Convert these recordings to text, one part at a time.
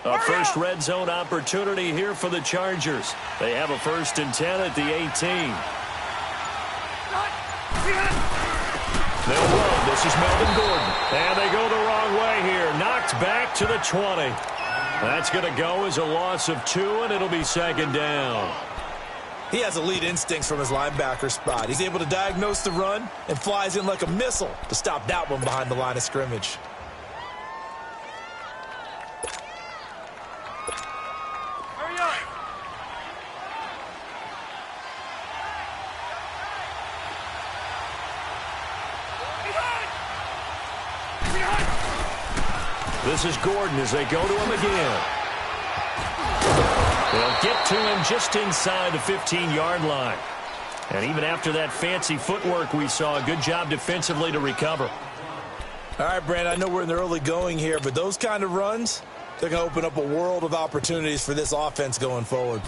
A first red zone opportunity here for the Chargers. They have a 1st and 10 at the 18. They'll run. This is Melvin Gordon. And they go the wrong way here. Knocked back to the 20. That's going to go as a loss of 2, and it'll be 2nd down. He has elite instincts from his linebacker spot. He's able to diagnose the run and flies in like a missile to stop that one behind the line of scrimmage. This is Gordon as they go to him again. They'll get to him just inside the 15-yard line. And even after that fancy footwork we saw, a good job defensively to recover. All right, Brandon, I know we're in the early going here, but those kind of runs, they're going to open up a world of opportunities for this offense going forward.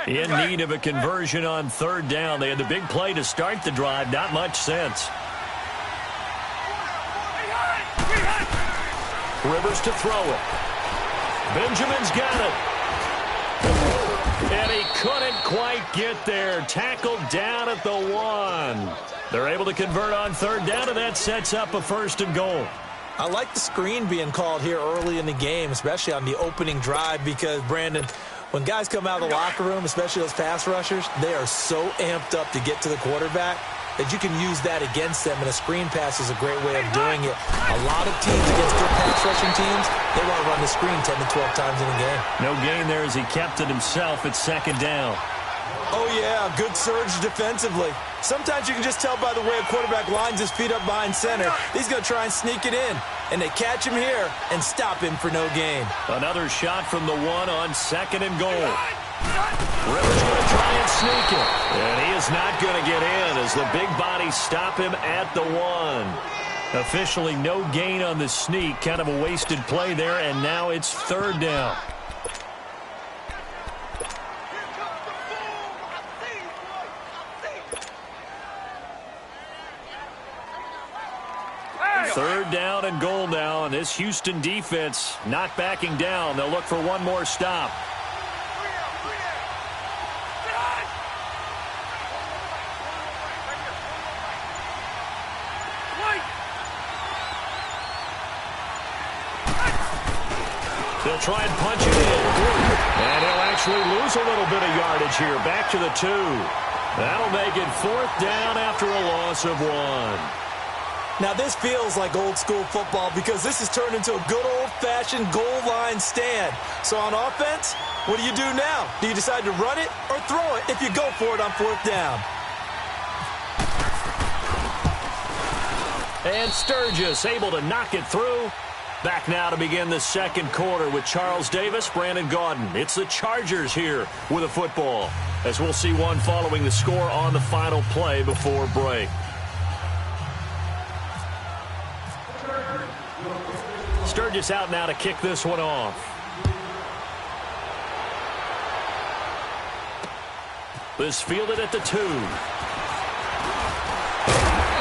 In need of a conversion on 3rd down. They had the big play to start the drive. Not much sense. Rivers to throw it. Benjamin's got it. And he couldn't quite get there. Tackled down at the 1. They're able to convert on 3rd down, and that sets up a 1st and goal. I like the screen being called here early in the game, especially on the opening drive, because, Brandon, when guys come out of the locker room, especially those pass rushers, they are so amped up to get to the quarterback that you can use that against them, and a screen pass is a great way of doing it. A lot of teams against good pass rushing teams, they want to run the screen 10 to 12 times in a game. No gain there as he kept it himself at 2nd down. Oh, yeah, good surge defensively. Sometimes you can just tell by the way a quarterback lines his feet up behind center. He's going to try and sneak it in. And they catch him here and stop him for no gain. Another shot from the 1 on 2nd and goal. Rivers going to try and sneak it. And he is not going to get in as the big bodies stop him at the 1. Officially no gain on the sneak. Kind of a wasted play there, and now it's 3rd down. Third down and goal now, and this Houston defense not backing down. They'll look for one more stop. They'll try and punch it in. And he'll actually lose a little bit of yardage here. Back to the 2. That'll make it 4th down after a loss of 1. Now, this feels like old-school football because this has turned into a good old-fashioned goal line stand. So on offense, what do you do now? Do you decide to run it or throw it if you go for it on 4th down? And Sturgis able to knock it through. Back now to begin the 2nd quarter with Charles Davis, Brandon Gaudin. It's the Chargers here with a football, as we'll see one following the score on the final play before break. Sturgis out now to kick this one off. This fielded at the 2.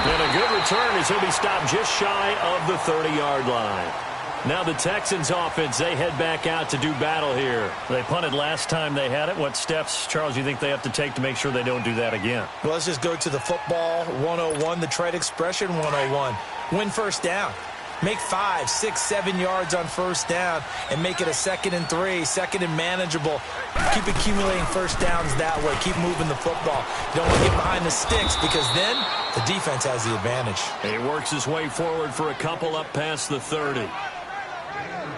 And a good return as he'll be stopped just shy of the 30-yard line. Now the Texans offense, they head back out to do battle here. They punted last time they had it. What steps, Charles, do you think they have to take to make sure they don't do that again? Well, let's just go to the football 101, the trade expression 101. Win 1st down. Make 5, 6, 7 yards on 1st down and make it a 2nd and 3, 2nd and manageable. Keep accumulating 1st downs that way. Keep moving the football. You don't want to get behind the sticks because then the defense has the advantage. He works his way forward for a couple up past the 30.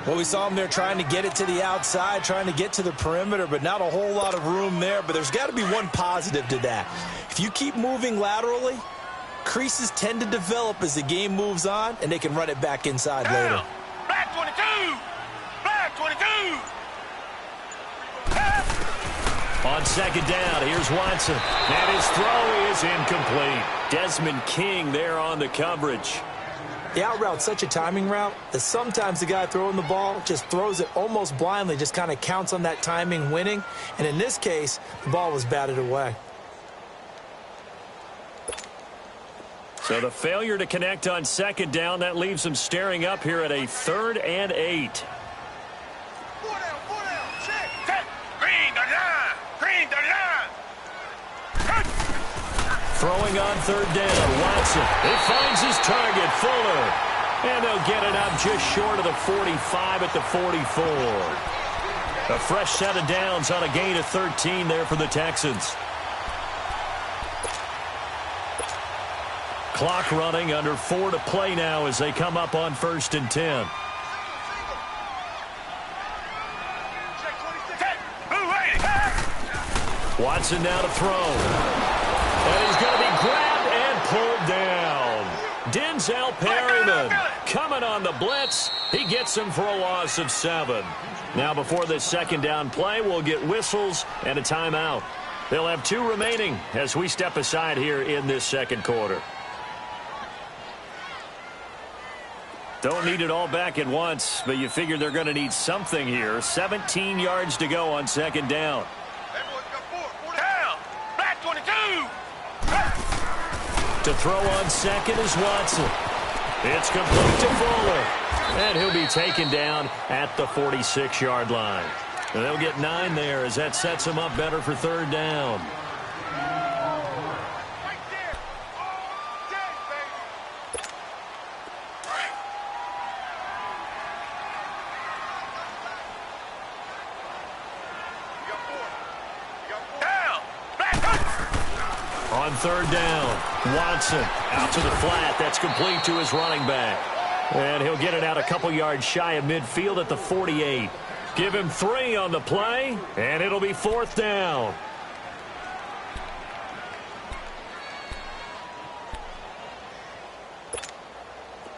Well, we saw him there trying to get it to the outside, trying to get to the perimeter, but not a whole lot of room there. But there's got to be one positive to that. If you keep moving laterally, creases tend to develop as the game moves on, and they can run it back inside later. Black 22! Black 22! On 2nd down, here's Watson. And his throw is incomplete. Desmond King there on the coverage. The out route's such a timing route that sometimes the guy throwing the ball just throws it almost blindly, just kind of counts on that timing winning. And in this case, the ball was batted away. So the failure to connect on second down, that leaves them staring up here at a 3rd and 8. Four down, check. Green the line. Throwing on 3rd down, Watson. He finds his target, Fuller. And they'll get it up just short of the 45 at the 44. A fresh set of downs on a gain of 13 there for the Texans. Clock running, under 4 to play now as they come up on 1st and 10. Watson now to throw. And he's going to be grabbed and pulled down. Denzel Perryman coming on the blitz. He gets him for a loss of 7. Now before this second down play, we'll get whistles and a timeout. They'll have 2 remaining as we step aside here in this second quarter. Don't need it all back at once, but you figure they're going to need something here. 17 yards to go on second down. Down. Black 22. To throw on second is Watson. It's complete to Fuller. And he'll be taken down at the 46-yard line. And they'll get 9 there as that sets them up better for 3rd down. On 3rd down, Watson out to the flat. That's complete to his running back. And he'll get it out a couple yards shy of midfield at the 48. Give him 3 on the play, and it'll be 4th down.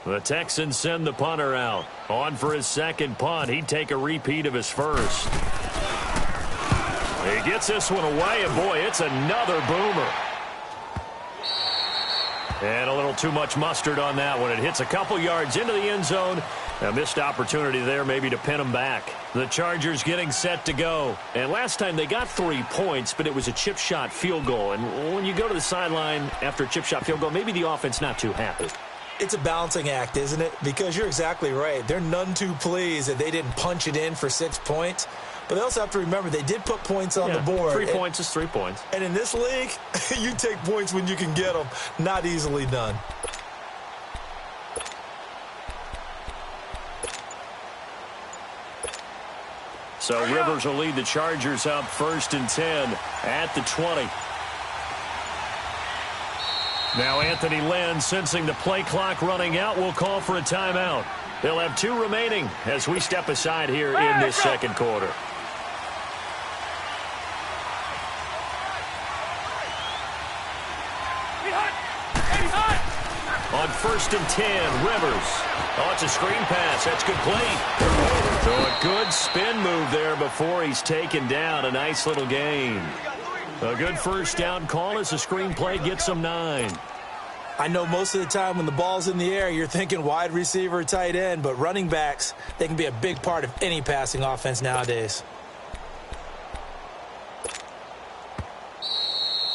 The Texans send the punter out. On for his second punt. He'd take a repeat of his first. He gets this one away, and boy, it's another boomer. And a little too much mustard on that one. It hits a couple yards into the end zone. A missed opportunity there maybe to pin them back. The Chargers getting set to go. And last time they got 3 points, but it was a chip shot field goal. And when you go to the sideline after a chip shot field goal, maybe the offense not too happy. It's a balancing act, isn't it? Because you're exactly right. They're none too pleased that they didn't punch it in for 6 points. But they also have to remember they did put points on the board. 3 points is 3 points. And in this league, you take points when you can get them. Not easily done. So Rivers will lead the Chargers up 1st and 10 at the 20. Now Anthony Lynn, sensing the play clock running out, will call for a timeout. They'll have 2 remaining as we step aside here in this second quarter. On 1st and 10, Rivers. Oh, it's a screen pass. That's complete. So a good spin move there before he's taken down. A nice little gain. A good first down call as the screen play gets him 9. I know most of the time when the ball's in the air, you're thinking wide receiver, tight end, but running backs, they can be a big part of any passing offense nowadays.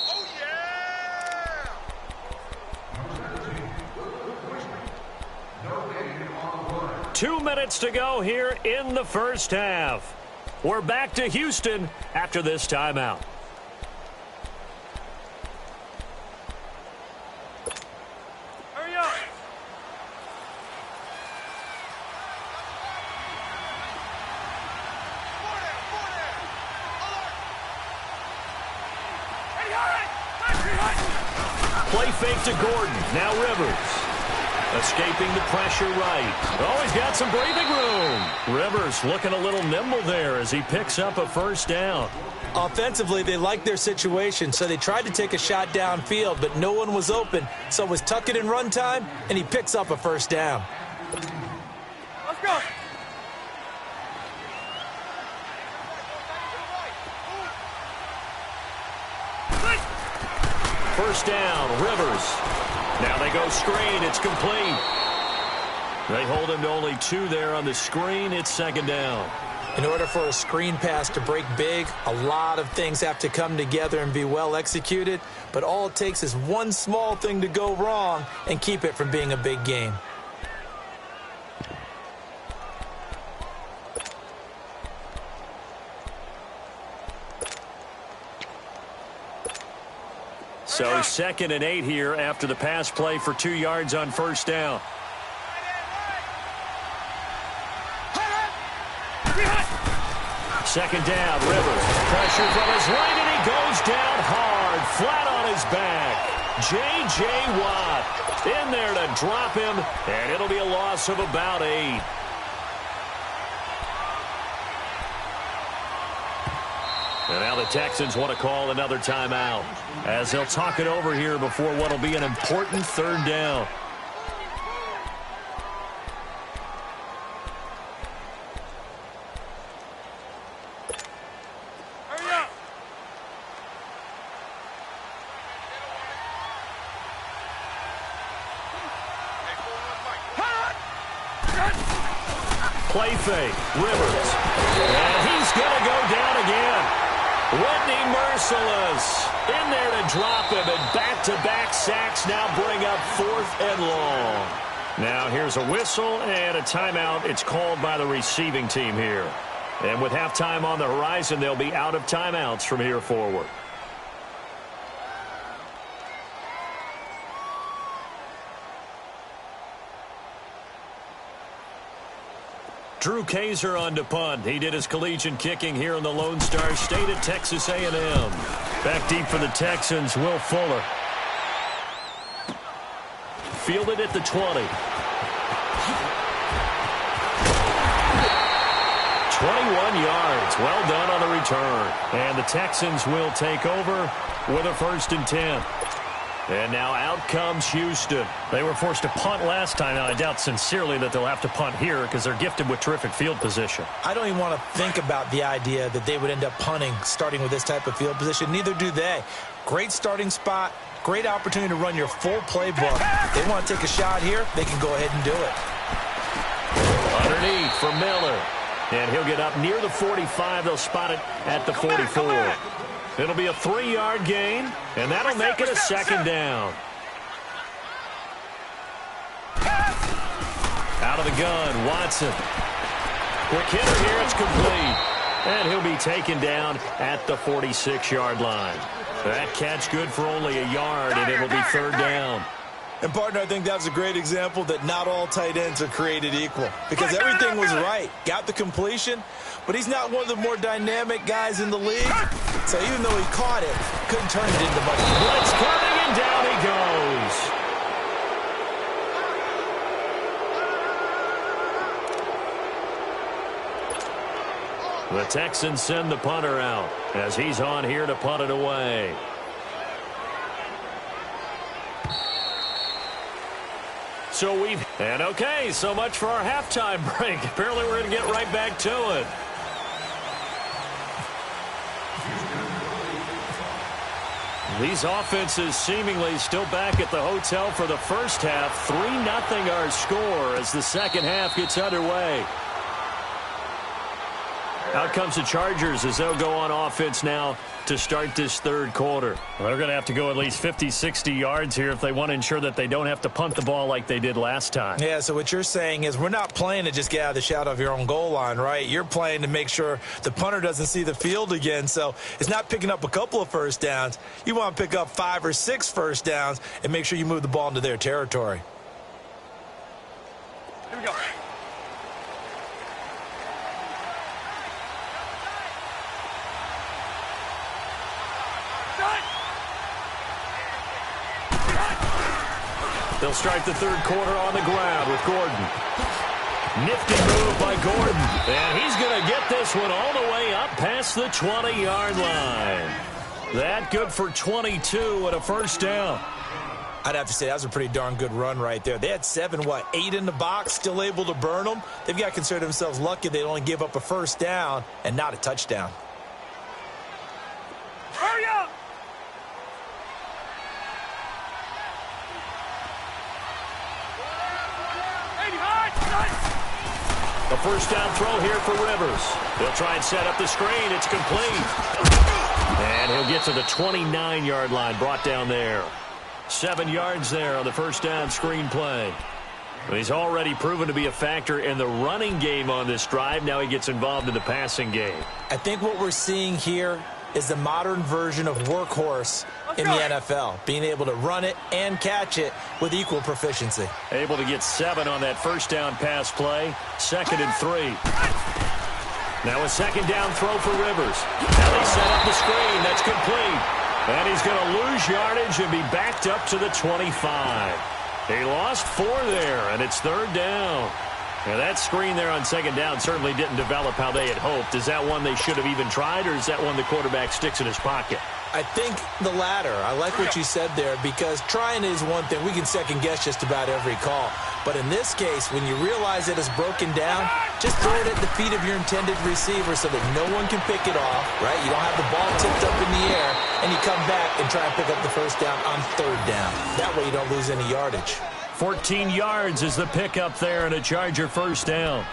Oh, yeah! 2 minutes to go here in the first half. We're back to Houston after this timeout. Hurry up! Play fake to Gordon. Now Rivers. Escaping the pressure right. Oh, he's got some breathing room. Rivers looking a little nimble there as he picks up a first down. Offensively, they liked their situation, so they tried to take a shot downfield, but no one was open. So it was tuck it in run time, and he picks up a first down. Let's go! First down, Rivers. Now they go screen. It's complete. They hold him to only 2 there on the screen. It's second down. In order for a screen pass to break big, a lot of things have to come together and be well executed, but all it takes is one small thing to go wrong and keep it from being a big game. So 2nd and 8 here after the pass play for 2 yards on first down. Second down, Rivers. Pressure from his right, and he goes down hard, flat on his back. J.J. Watt in there to drop him, and it'll be a loss of about 8. And now the Texans want to call another timeout as they'll talk it over here before what will be an important 3rd down. Hurry up. Play fake, Rivers. And he's going to go down again. Whitney Merciless in there to drop him, and back-to-back sacks now bring up 4th and long. Now here's a whistle and a timeout. It's called by the receiving team here. And with halftime on the horizon, they'll be out of timeouts from here forward. Drew Kaiser on to punt. He did his collegiate kicking here in the Lone Star State at Texas A&M. Back deep for the Texans, Will Fuller. Fielded at the 20. 21 yards. Well done on the return. And the Texans will take over with a 1st and 10. And now out comes Houston. They were forced to punt last time. Now, I doubt sincerely that they'll have to punt here because they're gifted with terrific field position. I don't even want to think about the idea that they would end up punting starting with this type of field position. Neither do they. Great starting spot. Great opportunity to run your full playbook. If they want to take a shot here, they can go ahead and do it. Underneath for Miller. And he'll get up near the 45. They'll spot it at the 44. It'll be a 3-yard gain, and that'll make it a 2nd down. Out of the gun, Watson. Quick hitter here, it's complete. And he'll be taken down at the 46-yard line. That catch good for only a yard, and it'll be 3rd down. And, partner, I think that's a great example that not all tight ends are created equal because everything was right. Got the completion, but he's not one of the more dynamic guys in the league. So even though he caught it, couldn't turn it into much. Blitz coming, and down he goes. The Texans send the punter out as he's on here to punt it away. Okay, so much for our halftime break. Apparently we're going to get right back to it. These offenses seemingly still back at the hotel for the first half. 3-0 our score as the second half gets underway. Out comes the Chargers as they'll go on offense now to start this 3rd quarter. Well, they're going to have to go at least 50, 60 yards here if they want to ensure that they don't have to punt the ball like they did last time. Yeah, so what you're saying is we're not playing to just get out of the shadow of your own goal line, right? You're playing to make sure the punter doesn't see the field again. So it's not picking up a couple of first downs. You want to pick up 5 or 6 first downs and make sure you move the ball into their territory. Here we go. They'll start the 3rd quarter on the ground with Gordon. Nifty move by Gordon. And he's going to get this one all the way up past the 20-yard line. That good for 22 and a 1st down. I'd have to say that was a pretty darn good run right there. They had 8 in the box, still able to burn them. They've got to consider themselves lucky they only give up a 1st down and not a touchdown. Hurry up! The first down throw here for Rivers. He'll try and set up the screen. It's complete. And he'll get to the 29-yard line, brought down there. 7 yards there on the first down screen play. He's already proven to be a factor in the running game on this drive. Now he gets involved in the passing game. I think what we're seeing here is the modern version of workhorse in the NFL, being able to run it and catch it with equal proficiency. Able to get 7 on that first down pass play. 2nd and 3. Now a second down throw for Rivers. Now they set up the screen. That's complete. And he's going to lose yardage and be backed up to the 25. He lost 4 there, and it's 3rd down. Now that screen there on 2nd down certainly didn't develop how they had hoped. Is that one they should have even tried, or is that one the quarterback sticks in his pocket? I think the latter. I like what you said there, because trying is one thing. We can second-guess just about every call. But in this case, when you realize that it's broken down, just throw it at the feet of your intended receiver so that no one can pick it off, right? You don't have the ball tipped up in the air, and you come back and try and pick up the first down on 3rd down. That way you don't lose any yardage. 14 yards is the pickup there, and a Charger first down.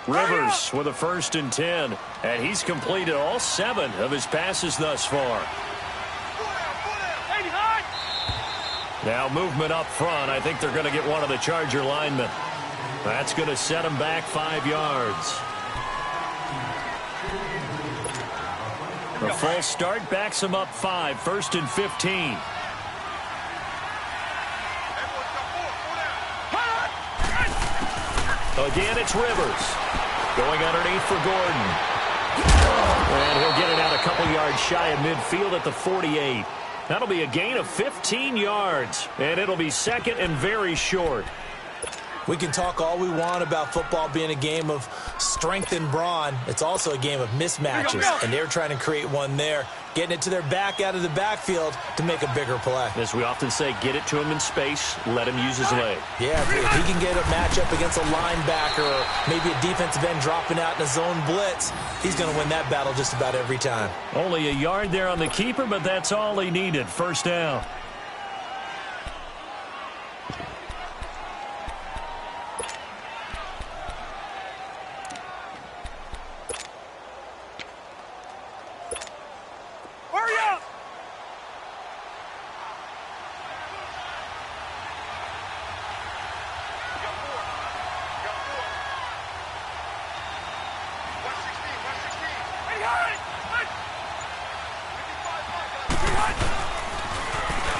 Rivers with a 1st and 10, and he's completed all 7 of his passes thus far. Now movement up front. I think they're going to get one of the Charger linemen. That's going to set him back 5 yards. The full start backs him up 5, 1st and 15. Again, it's Rivers. Going underneath for Gordon. And he'll get it out a couple yards shy of midfield at the 48. That'll be a gain of 15 yards. And it'll be 2nd and very short. We can talk all we want about football being a game of strength and brawn. It's also a game of mismatches. And they're trying to create one there, getting it to their back out of the backfield to make a bigger play. As we often say, get it to him in space, let him use his leg. Yeah, if he can get a matchup against a linebacker or maybe a defensive end dropping out in a zone blitz, he's going to win that battle just about every time. Only a yard there on the keeper, but that's all he needed. First down.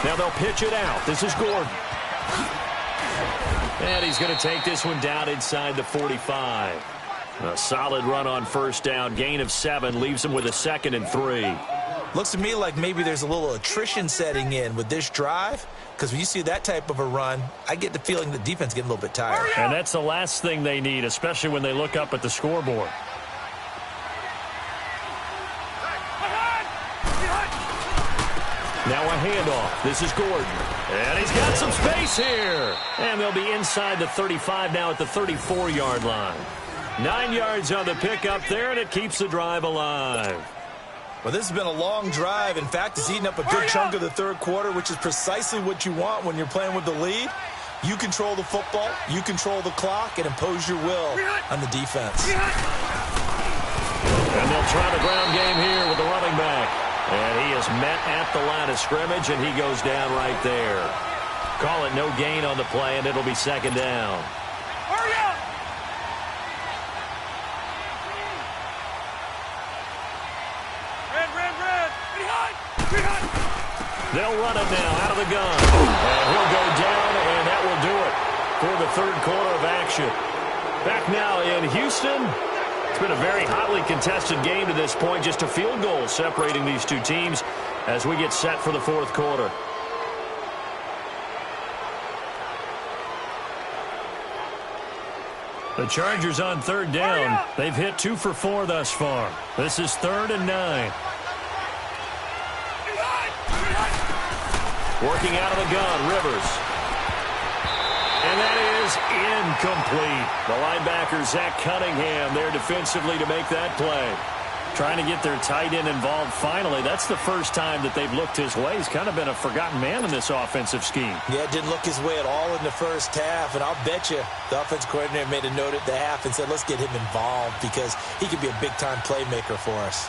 Now they'll pitch it out. This is Gordon. And he's going to take this one down inside the 45. A solid run on first down. Gain of 7 leaves him with a 2nd and 3. Looks to me like maybe there's a little attrition setting in with this drive, because when you see that type of a run, I get the feeling the defense getting a little bit tired. And that's the last thing they need, especially when they look up at the scoreboard. Now a handoff. This is Gordon. And he's got some space here. And they'll be inside the 35 now at the 34-yard line. 9 yards on the pickup there, and it keeps the drive alive. Well, this has been a long drive. In fact, it's eaten up a good chunk of the 3rd quarter, which is precisely what you want when you're playing with the lead. You control the football, you control the clock, and impose your will on the defense. And they'll try the ground game here with the running back. And he is met at the line of scrimmage, and he goes down right there. Call it no gain on the play, and it'll be 2nd down. Hurry up! Red! Behind! They'll run it now out of the gun. And he'll go down, and that will do it for the 3rd quarter of action. Back now in Houston. It's been a very hotly contested game to this point. Just a field goal separating these two teams as we get set for the 4th quarter. The Chargers on 3rd down. They've hit 2 for 4 thus far. This is 3rd and 9. Working out of the gun, Rivers. And that is incomplete. The linebacker, Zach Cunningham, there defensively to make that play. Trying to get their tight end involved finally. That's the first time that they've looked his way. He's kind of been a forgotten man in this offensive scheme. Yeah, didn't look his way at all in the first half, and I'll bet you the offense coordinator made a note at the half and said, let's get him involved because he could be a big-time playmaker for us.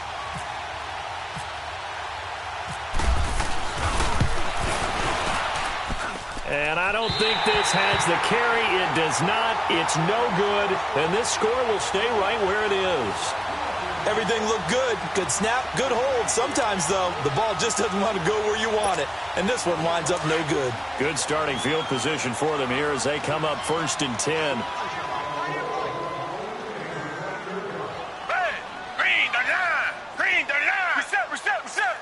And I don't think this has the carry. It does not. It's no good. And this score will stay right where it is. Everything looked good. Good snap, good hold. Sometimes, though, the ball just doesn't want to go where you want it. And this one winds up no good. Good starting field position for them here as they come up 1st and 10. Hey, green the line. Green the line. Reset, reset, reset.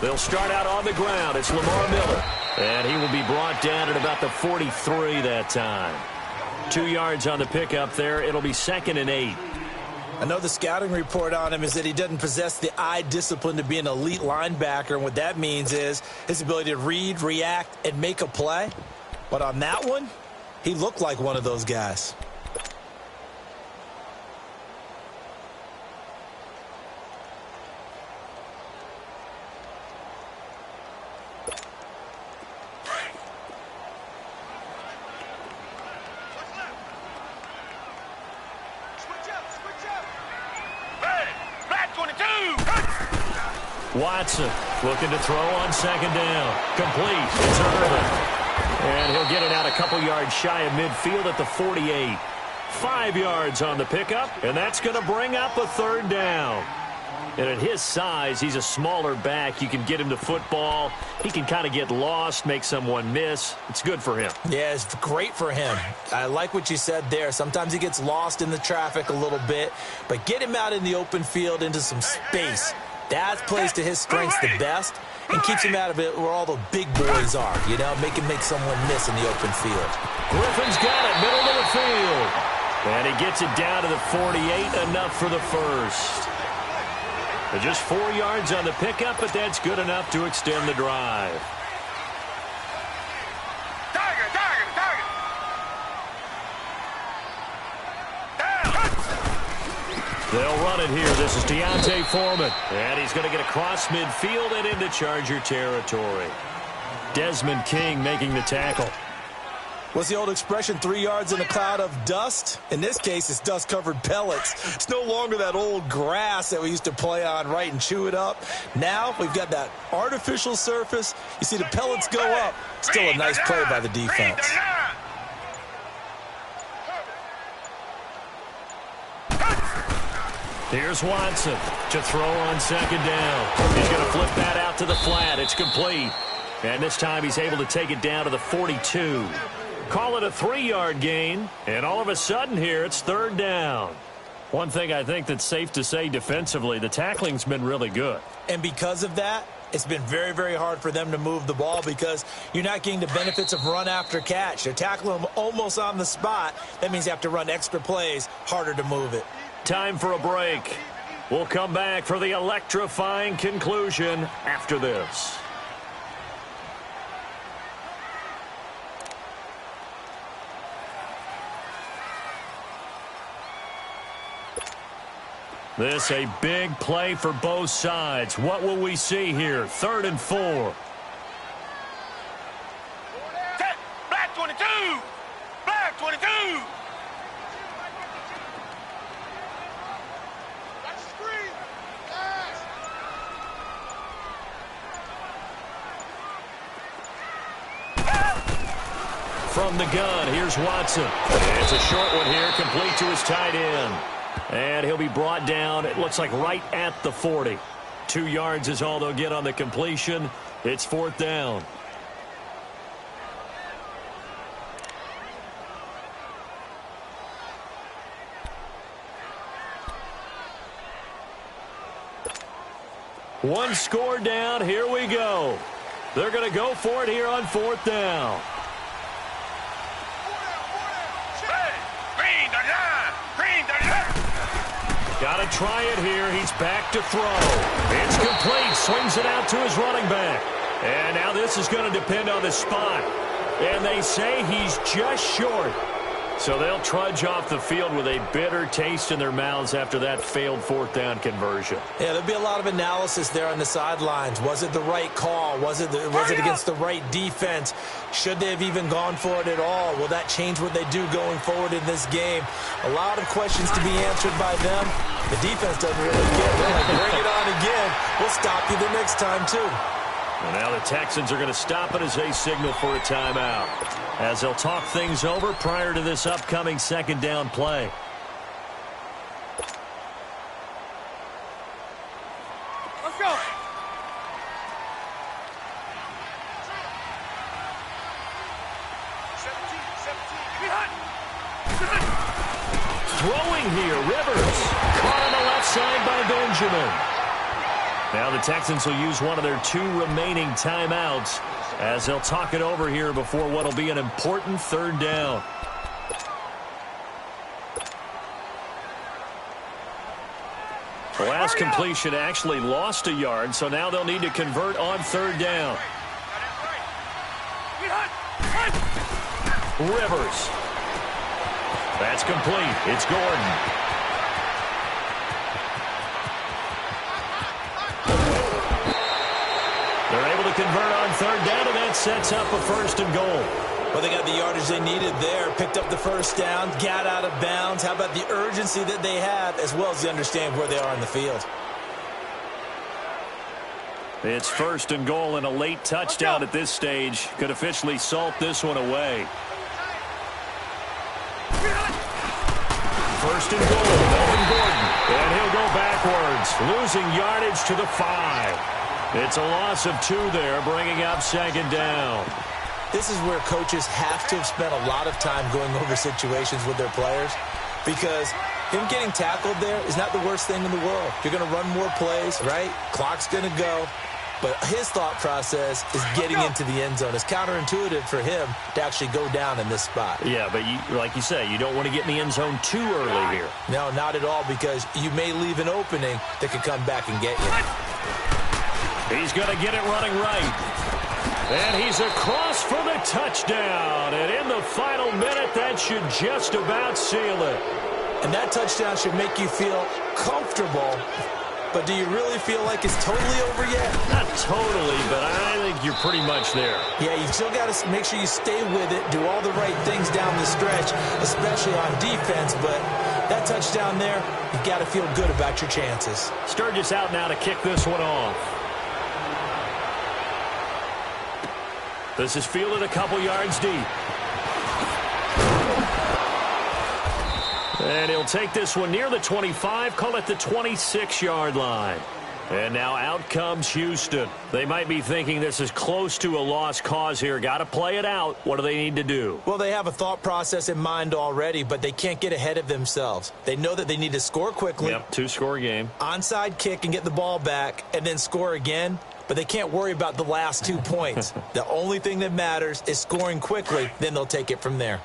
They'll start out on the ground. It's Lamar Miller. And he will be brought down at about the 43 that time. 2 yards on the pickup there. It'll be 2nd and 8. I know the scouting report on him is that he doesn't possess the eye discipline to be an elite linebacker. And what that means is his ability to read, react, and make a play. But on that one, he looked like one of those guys. Watson looking to throw on 2nd down. Complete. It's Irvin. And he'll get it out a couple yards shy of midfield at the 48. 5 yards on the pickup, and that's going to bring up a 3rd down. And at his size, he's a smaller back. You can get him the football. He can kind of get lost, make someone miss. It's good for him. Yeah, it's great for him. I like what you said there. Sometimes he gets lost in the traffic a little bit, but get him out in the open field into some space. That plays to his strengths the best and keeps him out of it where all the big boys are, you know, make someone miss in the open field. Griffin's got it, middle of the field. And he gets it down to the 48, enough for the first. But just 4 yards on the pickup, but that's good enough to extend the drive. Target, target, target. They'll run it here. This is Deontay Foreman. And he's going to get across midfield and into Charger territory. Desmond King making the tackle. What's the old expression, 3 yards in a cloud of dust? In this case, it's dust-covered pellets. It's no longer that old grass that we used to play on, right, and chew it up. Now we've got that artificial surface. You see the pellets go up. Still a nice play by the defense. Here's Watson to throw on 2nd down. He's going to flip that out to the flat. It's complete. And this time he's able to take it down to the 42. Call it a 3-yard gain, and all of a sudden here it's 3rd down. One thing I think that's safe to say defensively, the tackling's been really good. And because of that, it's been very, very hard for them to move the ball because you're not getting the benefits of run after catch. They're tackling them almost on the spot. That means you have to run extra plays, harder to move it. Time for a break. We'll come back for the electrifying conclusion after this. This a big play for both sides. What will we see here? 3rd and 4. Black 22. Black 22. From the gun, here's Watson. It's a short one here, complete to his tight end. And he'll be brought down, it looks like right at the 40. 2 yards is all they'll get on the completion. It's 4th down. One score down, here we go. They're going to go for it here on 4th down. Got to try it here. He's back to throw. It's complete. Swings it out to his running back. And now this is going to depend on the spot. And they say he's just short. So they'll trudge off the field with a bitter taste in their mouths after that failed fourth down conversion. Yeah, there'll be a lot of analysis there on the sidelines. Was it the right call? Was it against the right defense? Should they have even gone for it at all? Will that change what they do going forward in this game? A lot of questions to be answered by them. The defense doesn't really care. They're like, bring it on again. We'll stop you the next time, too. And now the Texans are going to stop it as they signal for a timeout, as they'll talk things over prior to this upcoming second down play. Let's go. Throwing here, Rivers. Caught on the left side by Benjamin. Now the Texans will use one of their 2 remaining timeouts as they'll talk it over here before what will be an important third down. The last completion actually lost a yard, so now they'll need to convert on third down. Rivers. That's complete. It's Gordon. They're able to convert on third down, and that sets up a first and goal. Well, they got the yardage they needed there, picked up the first down, got out of bounds. How about the urgency that they have, as well as they understand where they are in the field? It's first and goal, and a late touchdown at this stage could officially salt this one away. First and goal, Melvin Gordon, and he'll go backwards, losing yardage to the 5. It's a loss of 2 there, bringing up second down. This is where coaches have to have spent a lot of time going over situations with their players, because him getting tackled there is not the worst thing in the world. You're going to run more plays, right? Clock's going to go. But his thought process is getting into the end zone. It's counterintuitive for him to actually go down in this spot. Yeah, but like you say, you don't want to get in the end zone too early here. No, not at all, because you may leave an opening that could come back and get you. He's going to get it running right. And he's across for the touchdown. And in the final minute, that should just about seal it. And that touchdown should make you feel comfortable. But do you really feel like it's totally over yet? Not totally, but I think you're pretty much there. Yeah, you still got to make sure you stay with it, do all the right things down the stretch, especially on defense. But that touchdown there, you got to feel good about your chances. Sturgis out now to kick this one off. This is fielded a couple yards deep. And he'll take this one near the 25, call it the 26-yard line. And now out comes Houston. They might be thinking this is close to a lost cause here. Got to play it out. What do they need to do? Well, they have a thought process in mind already, but they can't get ahead of themselves. They know that they need to score quickly. Yep, 2-score game. Onside kick and get the ball back and then score again. But they can't worry about the last 2 points. The only thing that matters is scoring quickly. Then they'll take it from there.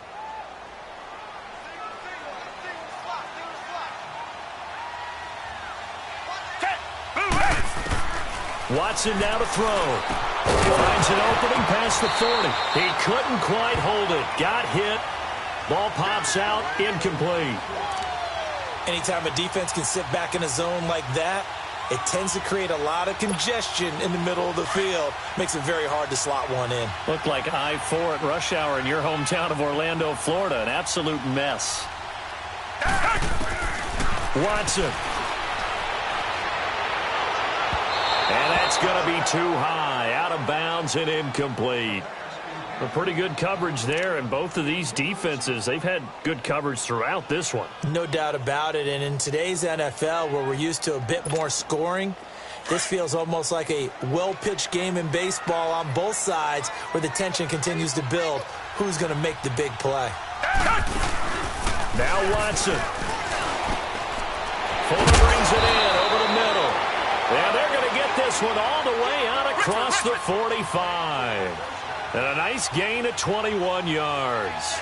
Watson now to throw. Finds an opening past the 40. He couldn't quite hold it. Got hit. Ball pops out. Incomplete. Anytime a defense can sit back in a zone like that, it tends to create a lot of congestion in the middle of the field. Makes it very hard to slot one in. Looked like I-4 at rush hour in your hometown of Orlando, Florida. An absolute mess. Watson. And that's going to be too high. Out of bounds and incomplete. A pretty good coverage there, and both of these defenses, they've had good coverage throughout this one. No doubt about it, and in today's NFL, where we're used to a bit more scoring, this feels almost like a well-pitched game in baseball on both sides, where the tension continues to build. Who's going to make the big play? Now Watson. Fuller brings it in over the middle. And they're going to get this one all the way out across the 45. And a nice gain of 21 yards.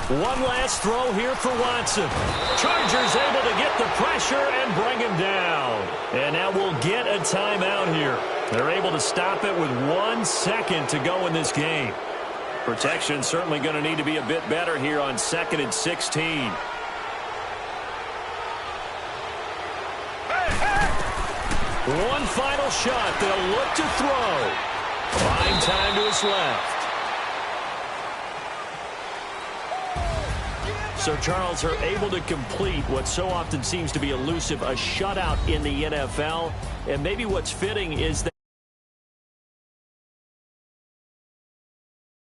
One last throw here for Watson. Chargers able to get the pressure and bring him down. And now we'll get a timeout here. They're able to stop it with 1 second to go in this game. Protection certainly going to need to be a bit better here on 2nd and 16. One final shot. They'll look to throw. Fine time to his left. So, Charles, are able to complete what so often seems to be elusive, a shutout in the NFL. And maybe what's fitting is that